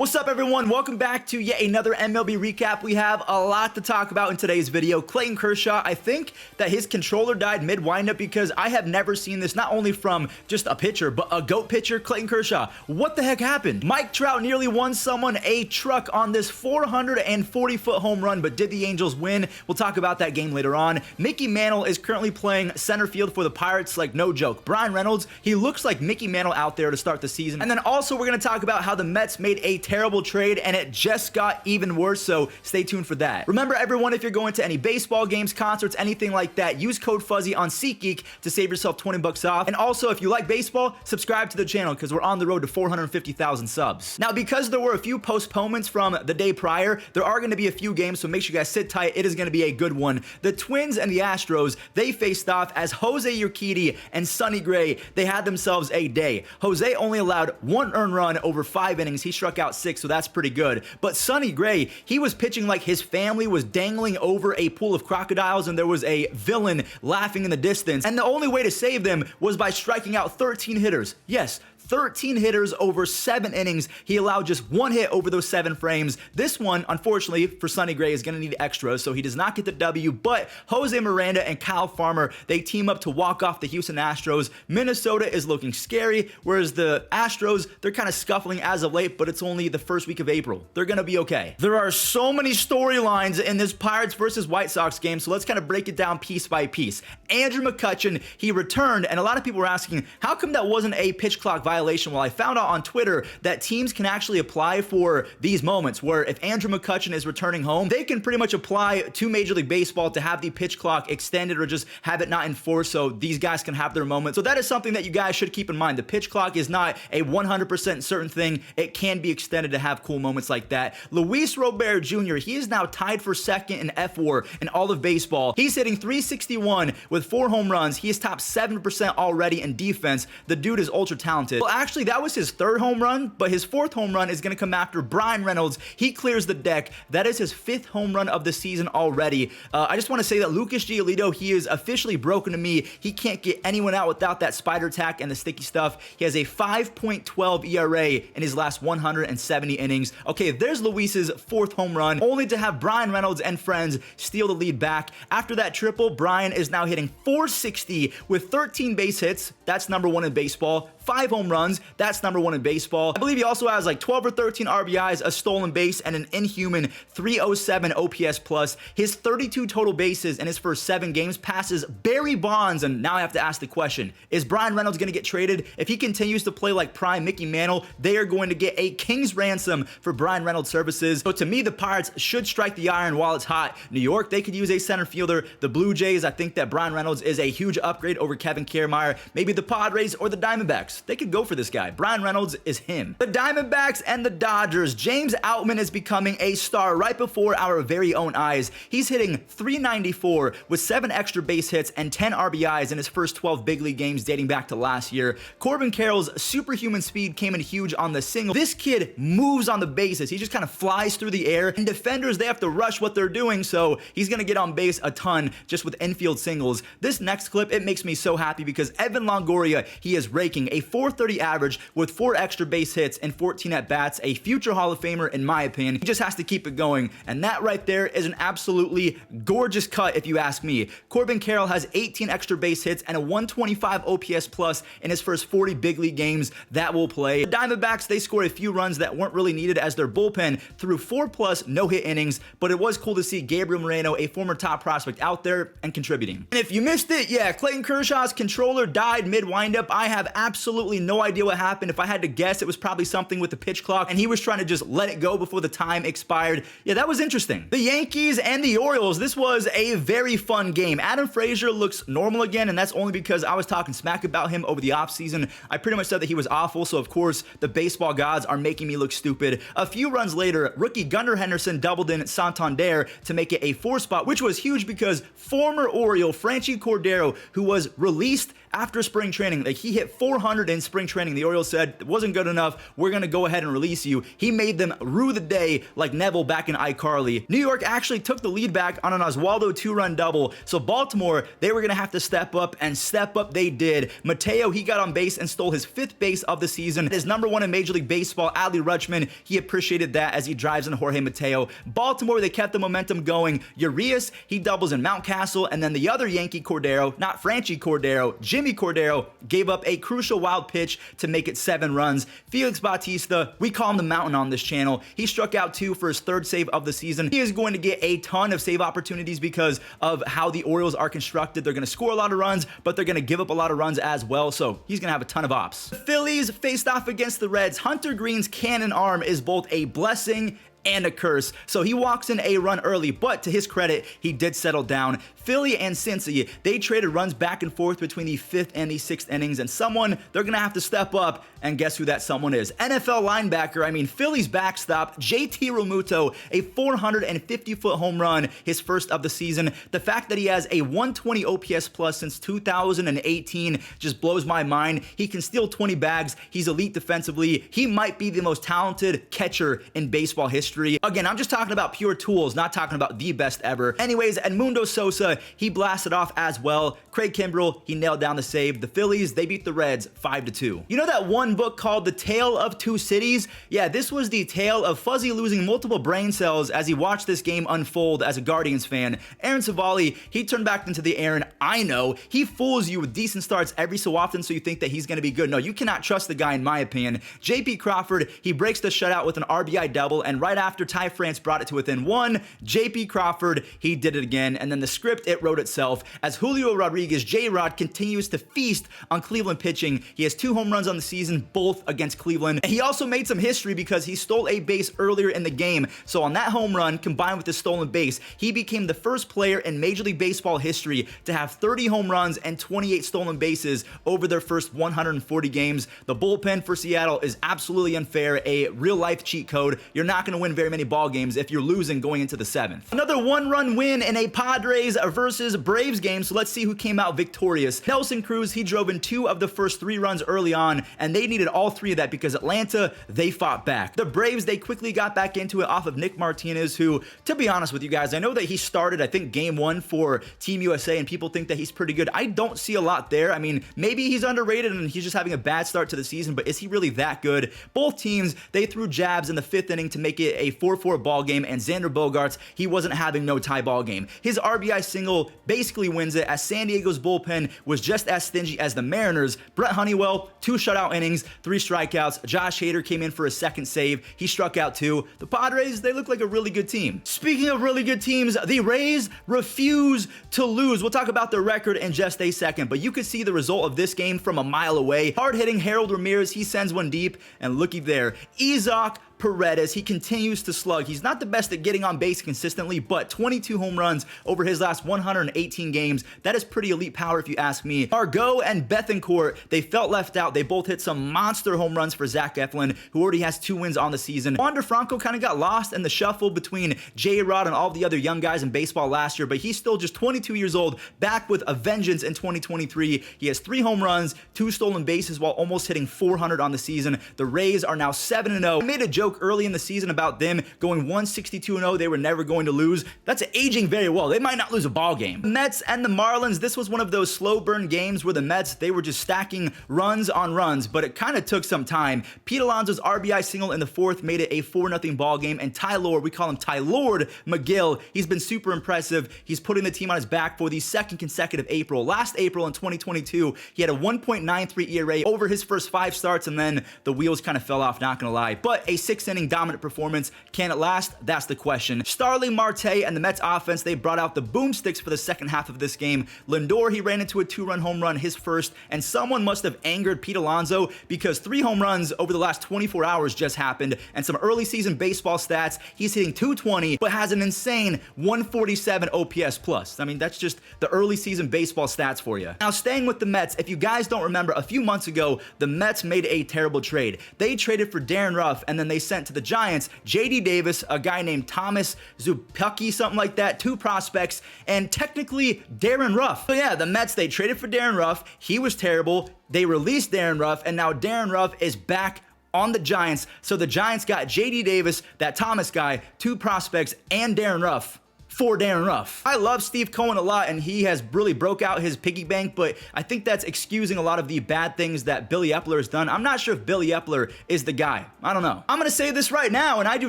What's up, everyone? Welcome back to yet another MLB recap. We have a lot to talk about in today's video. Clayton Kershaw, I think that his controller died mid-windup because I have never seen this, not only from just a pitcher, but a GOAT pitcher, Clayton Kershaw. What the heck happened? Mike Trout nearly won someone a truck on this 440-foot home run, but did the Angels win? We'll talk about that game later on. Mickey Mantle is currently playing center field for the Pirates, like no joke. Brian Reynolds, he looks like Mickey Mantle out there to start the season. And then also we're going to talk about how the Mets made a terrible trade and it just got even worse, so stay tuned for that. Remember, everyone, if you're going to any baseball games, concerts, anything like that, use code Fuzzy on SeatGeek to save yourself 20 bucks off. And also, if you like baseball, subscribe to the channel because we're on the road to 450,000 subs. Now, because there were a few postponements from the day prior, there are going to be a few games, so make sure you guys sit tight. It is going to be a good one. The Twins and the Astros, they faced off as Jose Urquidy and Sonny Gray. They had themselves a day. Jose only allowed one earned run over 5 innings. He struck out 6, so that's pretty good. But Sonny Gray, he was pitching like his family was dangling over a pool of crocodiles and there was a villain laughing in the distance. And the only way to save them was by striking out 13 hitters. Yes, 13 hitters over 7 innings. He allowed just 1 hit over those 7 frames. This one, unfortunately, for Sonny Gray is going to need extras, so he does not get the W, but Jose Miranda and Kyle Farmer, they team up to walk off the Houston Astros. Minnesota is looking scary, whereas the Astros, they're kind of scuffling as of late, but it's only the first week of April. They're going to be okay. There are so many storylines in this Pirates versus White Sox game, so let's kind of break it down piece by piece. Andrew McCutchen, he returned, and a lot of people were asking, how come that wasn't a pitch clock violation? Well, I found out on Twitter that teams can actually apply for these moments where if Andrew McCutchen is returning home, they can pretty much apply to Major League Baseball to have the pitch clock extended or just have it not enforced so these guys can have their moment. So that is something that you guys should keep in mind. The pitch clock is not a 100% certain thing. It can be extended to have cool moments like that. Luis Robert Jr., he is now tied for second in F4 in all of baseball. He's hitting .361 with 4 home runs. He is top 7% already in defense. The dude is ultra talented. Well, actually, that was his 3rd home run, but his 4th home run is going to come after Brian Reynolds. He clears the deck. That is his 5th home run of the season already. I just want to say that Lucas Giolito, he is officially broken to me. He can't get anyone out without that spider tack and the sticky stuff. He has a 5.12 ERA in his last 170 innings. Okay, there's Luis's 4th home run, only to have Brian Reynolds and friends steal the lead back. After that triple, Brian is now hitting .460 with 13 base hits. That's number 1 in baseball. 5 home runs, that's number 1 in baseball. I believe he also has like 12 or 13 RBIs, a stolen base, and an inhuman 307 OPS plus. His 32 total bases in his first 7 games passes Barry Bonds, and now I have to ask the question, is Brian Reynolds going to get traded? If he continues to play like prime Mickey Mantle, they are going to get a king's ransom for Brian Reynolds' services. So to me, the Pirates should strike the iron while it's hot. New York, they could use a center fielder. The Blue Jays, I think that Brian Reynolds is a huge upgrade over Kevin Kiermaier. Maybe the Padres or the Diamondbacks. They could go for this guy. Brian Reynolds is him. The Diamondbacks and the Dodgers. James Outman is becoming a star right before our very own eyes. He's hitting .394 with 7 extra base hits and 10 RBIs in his first 12 big league games dating back to last year. Corbin Carroll's superhuman speed came in huge on the single. This kid moves on the bases. He just kind of flies through the air, and defenders, they have to rush what they're doing, so he's going to get on base a ton just with infield singles. This next clip, it makes me so happy because Evan Longoria, he is raking a .430 average with 4 extra base hits and 14 at-bats, a future Hall of Famer in my opinion. He just has to keep it going, and that right there is an absolutely gorgeous cut if you ask me. Corbin Carroll has 18 extra base hits and a 125 OPS plus in his first 40 big league games that will play. The Diamondbacks, they scored a few runs that weren't really needed as their bullpen threw 4+ no-hit innings, but it was cool to see Gabriel Moreno, a former top prospect, out there and contributing. And if you missed it, yeah, Clayton Kershaw's controller died mid-windup. I have absolutely no idea what happened. If I had to guess, it was probably something with the pitch clock, and he was trying to just let it go before the time expired. Yeah, that was interesting. The Yankees and the Orioles, this was a very fun game. Adam Frazier looks normal again, and that's only because I was talking smack about him over the offseason. I pretty much said that he was awful, so of course, the baseball gods are making me look stupid. A few runs later, rookie Gunnar Henderson doubled in Santander to make it a 4 spot, which was huge because former Oriole Franchi Cordero, who was released after spring training. Like, he hit 400 in spring training. The Orioles said it wasn't good enough. We're going to go ahead and release you. He made them rue the day like Neville back in iCarly. New York actually took the lead back on an Oswaldo 2-run double. So Baltimore, they were going to have to step up, and step up they did. Mateo, he got on base and stole his 5th base of the season. His #1 in Major League Baseball, Adley Rutschman, he appreciated that as he drives in Jorge Mateo. Baltimore, they kept the momentum going. Urias, he doubles in Mountcastle, and then the other Yankee, Cordero, not Franchi Cordero, Jimmy Cordero, gave up a crucial wild pitch to make it 7 runs. Felix Bautista, we call him the Mountain on this channel. He struck out 2 for his 3rd save of the season. He is going to get a ton of save opportunities because of how the Orioles are constructed. They're going to score a lot of runs, but they're going to give up a lot of runs as well, so he's going to have a ton of ops. The Phillies faced off against the Reds. Hunter Green's cannon arm is both a blessing and a curse. So he walks in a run early, but to his credit, he did settle down. Philly and Cincy, they traded runs back and forth between the 5th and the 6th innings, and someone, they're going to have to step up, and guess who that someone is? NFL linebacker, Philly's backstop, JT Realmuto, a 450-foot home run, his 1st of the season. The fact that he has a 120 OPS plus since 2018 just blows my mind. He can steal 20 bags. He's elite defensively. He might be the most talented catcher in baseball history. Again, I'm just talking about pure tools, not talking about the best ever. Anyways, Edmundo Sosa, he blasted off as well. Craig Kimbrell, he nailed down the save. The Phillies, they beat the Reds 5-2. You know that one book called The Tale of Two Cities? Yeah, this was the tale of Fuzzy losing multiple brain cells as he watched this game unfold as a Guardians fan. Aaron Savali, he turned back into the Aaron I know. He fools you with decent starts every so often, so you think that he's going to be good. No, you cannot trust the guy in my opinion. JP Crawford, he breaks the shutout with an RBI double, and right after Ty France brought it to within 1, JP Crawford, he did it again, and then the script, it wrote itself as Julio Rodriguez, JRod, continues to feast on Cleveland pitching. He has 2 home runs on the season, both against Cleveland. And he also made some history because he stole a base earlier in the game. So on that home run, combined with the stolen base, he became the first player in Major League Baseball history to have 30 home runs and 28 stolen bases over their first 140 games. The bullpen for Seattle is absolutely unfair, a real-life cheat code. You're not going to win very many ball games if you're losing going into the 7th. Another 1-run win in a Padres versus Braves game, so let's see who came out victorious. Nelson Cruz, he drove in 2 of the first 3 runs early on, and they needed all 3 of that because Atlanta, they fought back. The Braves, they quickly got back into it off of Nick Martinez, who, to be honest with you guys, I know that he started, I think, game 1 for Team USA, and people think that he's pretty good. I don't see a lot there. Maybe he's underrated and he's just having a bad start to the season, but is he really that good? Both teams, they threw jabs in the 5th inning to make it a 4-4 ball game, and Xander Bogaerts, he wasn't having no tie ball game. His RBI single basically wins it, as San Diego's bullpen was just as stingy as the Mariners. Brett Honeywell, 2 shutout innings, 3 strikeouts. Josh Hader came in for a 2nd save. He struck out 2. The Padres, they look like a really good team. Speaking of really good teams, the Rays refuse to lose. We'll talk about their record in just a second, but you could see the result of this game from a mile away. Hard-hitting Harold Ramirez, he sends one deep, and looky there, Isaac Paredes, he continues to slug. He's not the best at getting on base consistently, but 22 home runs over his last 118 games. That is pretty elite power if you ask me. Margot and Bethancourt, they felt left out. They both hit some monster home runs for Zach Eflin, who already has 2 wins on the season. Wander Franco kind of got lost in the shuffle between JRod and all the other young guys in baseball last year, but he's still just 22 years old, back with a vengeance in 2023. He has 3 home runs, 2 stolen bases while almost hitting 400 on the season. The Rays are now 7-0. I made a joke early in the season about them going 162-0. They were never going to lose. That's aging very well. They might not lose a ball game. Mets and the Marlins, this was one of those slow burn games where the Mets, they were just stacking runs on runs, but it kind of took some time. Pete Alonso's RBI single in the 4th made it a 4-0 ball game, and Tylor, we call him Tylord McGill, he's been super impressive. He's putting the team on his back for the 2nd consecutive April. Last April in 2022, he had a 1.93 ERA over his first 5 starts, and then the wheels kind of fell off, not gonna lie. But a 6-inning dominant performance. Can it last? That's the question. Starling Marte and the Mets offense, they brought out the boomsticks for the second half of this game. Lindor, he ran into a 2-run home run, his first, and someone must have angered Pete Alonso because 3 home runs over the last 24 hours just happened, and some early season baseball stats. He's hitting 220, but has an insane 147 OPS plus. That's just the early season baseball stats for you. Now, staying with the Mets, if you guys don't remember, a few months ago, the Mets made a terrible trade. They traded for Darren Ruff, and then they sent to the Giants JD Davis, a guy named Thomas Zupacki, something like that, 2 prospects, and technically Darren Ruff. So yeah, the Mets, they traded for Darren Ruff. He was terrible. They released Darren Ruff, and now Darren Ruff is back on the Giants. So the Giants got JD Davis, that Thomas guy, 2 prospects, and Darren Ruff for Darren Ruff. I love Steve Cohen a lot, and he has really broke out his piggy bank, but I think that's excusing a lot of the bad things that Billy Epler has done. I'm not sure if Billy Epler is the guy. I don't know. I'm gonna say this right now, and I do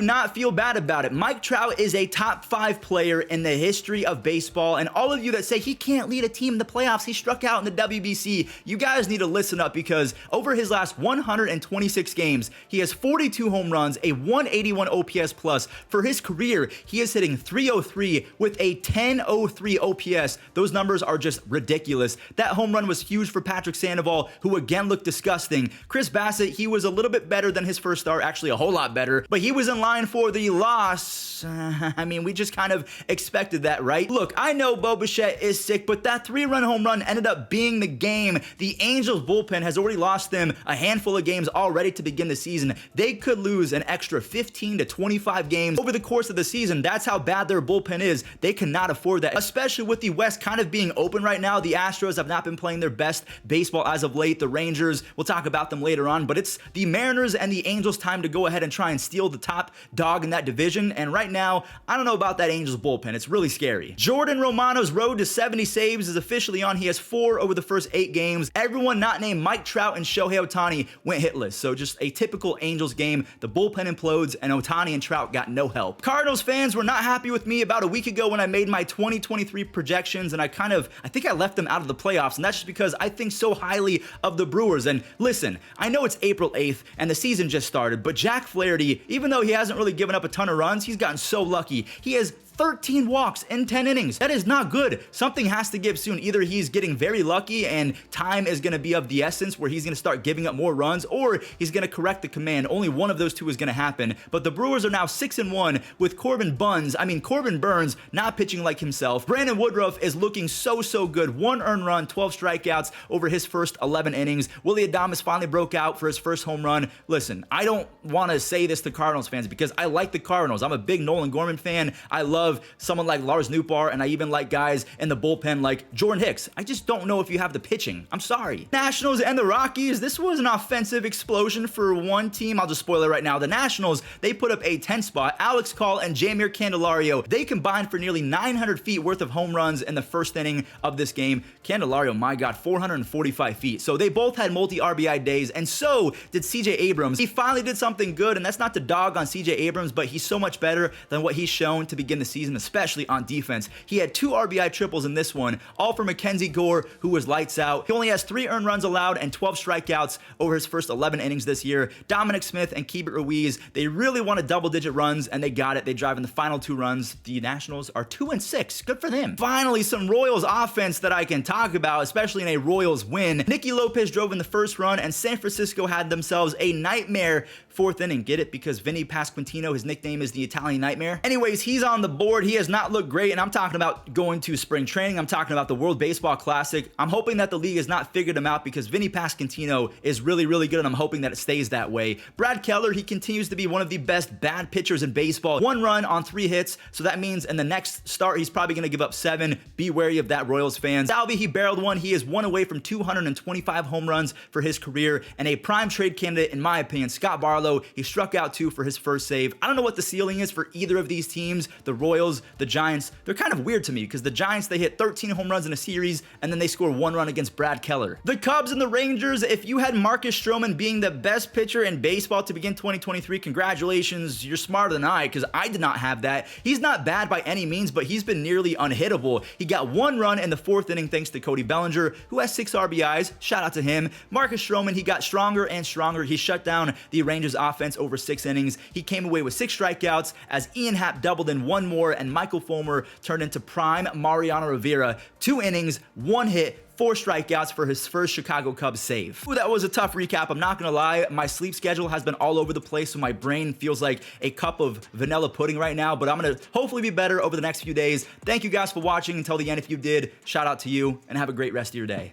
not feel bad about it. Mike Trout is a top 5 player in the history of baseball, and all of you that say he can't lead a team in the playoffs, he struck out in the WBC, you guys need to listen up, because over his last 126 games, he has 42 home runs, a 181 OPS plus. For his career, he is hitting .303 with a 10.03 OPS. Those numbers are just ridiculous. That home run was huge for Patrick Sandoval, who again looked disgusting. Chris Bassett, he was a little bit better than his first start, actually a whole lot better, but he was in line for the loss. I mean, we just kind of expected that, right? Look, I know Bo Bichette is sick, but that 3-run home run ended up being the game. The Angels bullpen has already lost them a handful of games already to begin the season. They could lose an extra 15 to 25 games over the course of the season. That's how bad their bullpen is. They cannot afford that, especially with the West kind of being open right now. The Astros have not been playing their best baseball as of late. The Rangers, we'll talk about them later on, but it's the Mariners and the Angels time to go ahead and try and steal the top dog in that division. And right now, I don't know about that Angels bullpen. It's really scary. Jordan Romano's road to 70 saves is officially on. He has 4 over the first 8 games. Everyone not named Mike Trout and Shohei Ohtani went hitless. So just a typical Angels game. The bullpen implodes, and Ohtani and Trout got no help. Cardinals fans were not happy with me about a week ago when I made my 2023 projections, and I think I left them out of the playoffs, and that's just because I think so highly of the Brewers. And listen, I know it's April 8th and the season just started, but Jack Flaherty, even though he hasn't really given up a ton of runs, he's gotten so lucky. He has 13 walks in 10 innings. That is not good. Something has to give soon. Either he's getting very lucky and time is going to be of the essence where he's going to start giving up more runs, or he's going to correct the command. Only one of those two is going to happen. But the Brewers are now 6-1 with Corbin Burns not pitching like himself. Brandon Woodruff is looking so good. 1 earned run, 12 strikeouts over his first 11 innings. Willy Adames finally broke out for his first home run. Listen, I don't want to say this to Cardinals fans because I like the Cardinals. I'm a big Nolan Gorman fan. I love someone like Lars Nootbaar, and I even like guys in the bullpen like Jordan Hicks. I just don't know if you have the pitching. I'm sorry. Nationals and the Rockies, this was an offensive explosion for one team. I'll just spoil it right now. The Nationals, they put up a 10 spot. Alex Call and Jeimer Candelario, they combined for nearly 900 feet worth of home runs in the first inning of this game. Candelario, my God, 445 feet. So they both had multi-RBI days, and so did CJ Abrams. He finally did something good, and that's not to dog on CJ Abrams, but he's so much better than what he's shown to begin the season, especially on defense. He had 2 RBI triples in this one, all for Mackenzie Gore, who was lights out. He only has 3 earned runs allowed and 12 strikeouts over his first 11 innings this year. Dominic Smith and Keibert Ruiz, they really wanted double-digit runs, and they got it. They drive in the final 2 runs. The Nationals are 2-6. Good for them. Finally, some Royals offense that I can talk about, especially in a Royals win. Nicky Lopez drove in the first run, and San Francisco had themselves a nightmare 4th inning. Get it? Because Vinny Pasquantino, his nickname is the Italian Nightmare. Anyways, he's on the board. He has not looked great, and I'm talking about going to spring training. I'm talking about the World Baseball Classic. I'm hoping that the league has not figured him out because Vinny Pasquantino is really good, and I'm hoping that it stays that way. Brad Keller, he continues to be one of the best bad pitchers in baseball. 1 run on 3 hits, so that means in the next start, he's probably going to give up 7. Be wary of that, Royals fans. Salvi, he barreled 1. He is 1 away from 225 home runs for his career, and a prime trade candidate, in my opinion, Scott Barlow, he struck out 2 for his first save. I don't know what the ceiling is for either of these teams, the Royals, the Giants. They're kind of weird to me because the Giants, they hit 13 home runs in a series, and then they score 1 run against Brad Keller. The Cubs and the Rangers, if you had Marcus Stroman being the best pitcher in baseball to begin 2023, congratulations, you're smarter than I, because I did not have that. He's not bad by any means, but he's been nearly unhittable. He got 1 run in the 4th inning thanks to Cody Bellinger, who has 6 RBIs. Shout out to him. Marcus Stroman, he got stronger and stronger. He shut down the Rangers offense over 6 innings. He came away with 6 strikeouts as Ian Happ doubled in 1 more, and Michael Fulmer turned into prime Mariano Rivera. 2 innings, 1 hit, 4 strikeouts for his first Chicago Cubs save. Ooh, that was a tough recap. I'm not gonna lie, my sleep schedule has been all over the place, so my brain feels like a cup of vanilla pudding right now, but I'm gonna hopefully be better over the next few days. Thank you guys for watching until the end. If you did, shout out to you, and have a great rest of your day.